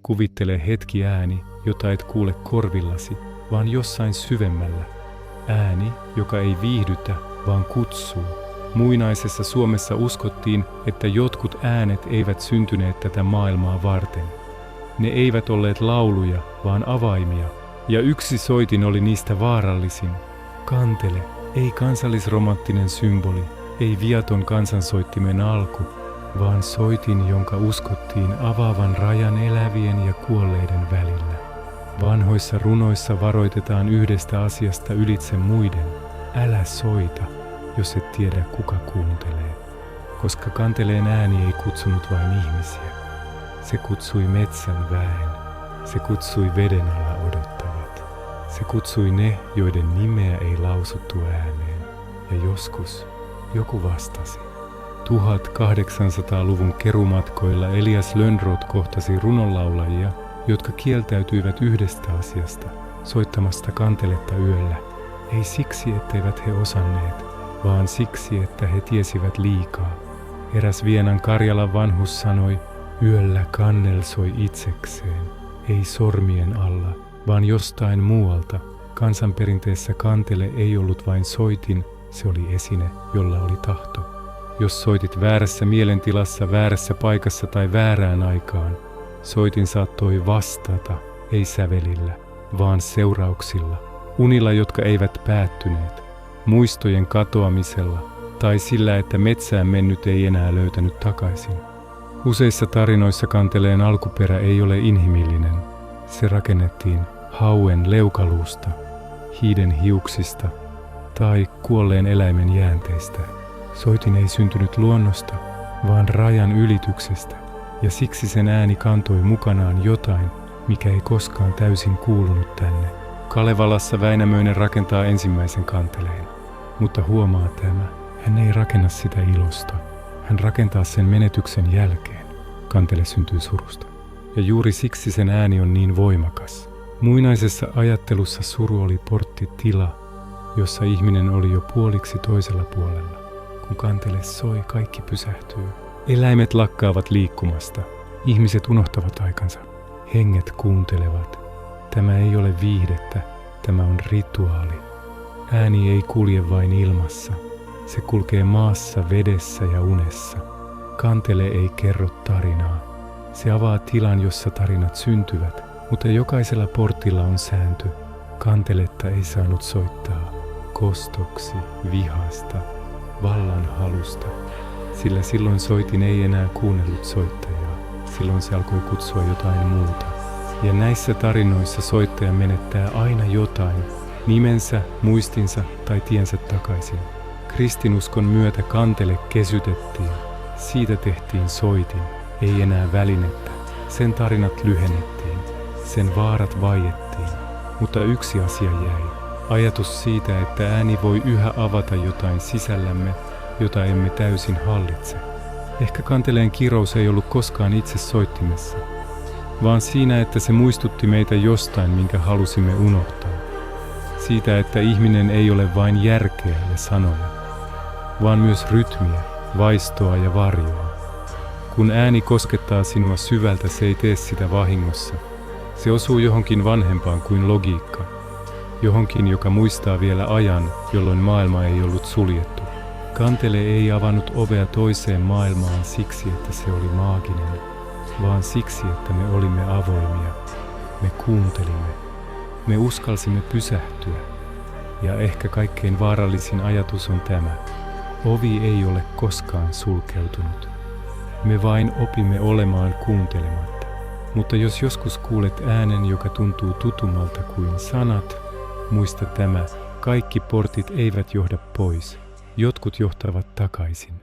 Kuvittele hetki ääni, jota et kuule korvillasi, vaan jossain syvemmällä. Ääni, joka ei viihdytä, vaan kutsuu. Muinaisessa Suomessa uskottiin, että jotkut äänet eivät syntyneet tätä maailmaa varten. Ne eivät olleet lauluja, vaan avaimia, ja yksi soitin oli niistä vaarallisin. Kantele, ei kansallisromanttinen symboli, ei viaton kansansoittimen alku, vaan soitin, jonka uskottiin avaavan rajan elävien ja kuolleiden välillä. Vanhoissa runoissa varoitetaan yhdestä asiasta ylitse muiden. Älä soita, jos et tiedä kuka kuuntelee. Koska kanteleen ääni ei kutsunut vain ihmisiä. Se kutsui metsän väen. Se kutsui veden alla odottavat. Se kutsui ne, joiden nimeä ei lausuttu ääneen. Ja joskus joku vastasi. 1800-luvun kerumatkoilla Elias Lönnrot kohtasi runonlaulajia, jotka kieltäytyivät yhdestä asiasta, soittamasta kanteletta yöllä. Ei siksi, etteivät he osanneet, vaan siksi, että he tiesivät liikaa. Eräs Vienan Karjalan vanhus sanoi, yöllä kannel soi itsekseen, ei sormien alla, vaan jostain muualta. Kansanperinteessä kantele ei ollut vain soitin, se oli esine, jolla oli tahto. Jos soitit väärässä mielentilassa, väärässä paikassa tai väärään aikaan, soitin saattoi vastata, ei sävelillä, vaan seurauksilla, unilla, jotka eivät päättyneet, muistojen katoamisella tai sillä, että metsään mennyt ei enää löytänyt takaisin. Useissa tarinoissa kanteleen alkuperä ei ole inhimillinen. Se rakennettiin hauen leukaluusta, hiiden hiuksista tai kuolleen eläimen jäänteistä. Soitin ei syntynyt luonnosta, vaan rajan ylityksestä, ja siksi sen ääni kantoi mukanaan jotain, mikä ei koskaan täysin kuulunut tänne. Kalevalassa Väinämöinen rakentaa ensimmäisen kanteleen, mutta huomaa tämä, hän ei rakenna sitä ilosta. Hän rakentaa sen menetyksen jälkeen. Kantele syntyy surusta. Ja juuri siksi sen ääni on niin voimakas. Muinaisessa ajattelussa suru oli porttitila, jossa ihminen oli jo puoliksi toisella puolella. Kun kantele soi, kaikki pysähtyy. Eläimet lakkaavat liikkumasta. Ihmiset unohtavat aikansa. Henget kuuntelevat. Tämä ei ole viihdettä, tämä on rituaali. Ääni ei kulje vain ilmassa. Se kulkee maassa, vedessä ja unessa. Kantele ei kerro tarinaa. Se avaa tilan, jossa tarinat syntyvät, mutta jokaisella portilla on sääntö. Kanteletta ei saanut soittaa kostoksi, vihasta, vallanhalusta, sillä silloin soitin ei enää kuunnellut soittajaa. Silloin se alkoi kutsua jotain muuta. Ja näissä tarinoissa soittaja menettää aina jotain, nimensä, muistinsa tai tiensä takaisin. Kristinuskon myötä kantele kesytettiin. Siitä tehtiin soitin, ei enää välinettä. Sen tarinat lyhennettiin, sen vaarat vaiettiin. Mutta yksi asia jäi. Ajatus siitä, että ääni voi yhä avata jotain sisällämme, jota emme täysin hallitse. Ehkä kanteleen kirous ei ollut koskaan itse soittimessa, vaan siinä, että se muistutti meitä jostain, minkä halusimme unohtaa. Siitä, että ihminen ei ole vain järkeä ja sanoja, vaan myös rytmiä, vaistoa ja varjoa. Kun ääni koskettaa sinua syvältä, se ei tee sitä vahingossa. Se osuu johonkin vanhempaan kuin logiikka, johonkin, joka muistaa vielä ajan, jolloin maailma ei ollut suljettu. Kantele ei avannut ovea toiseen maailmaan siksi, että se oli maaginen, vaan siksi, että me olimme avoimia. Me kuuntelimme. Me uskalsimme pysähtyä. Ja ehkä kaikkein vaarallisin ajatus on tämä. Ovi ei ole koskaan sulkeutunut. Me vain opimme olemaan kuuntelematta. Mutta jos joskus kuulet äänen, joka tuntuu tutummalta kuin sanat, muista tämä, kaikki portit eivät johda pois. Jotkut johtavat takaisin.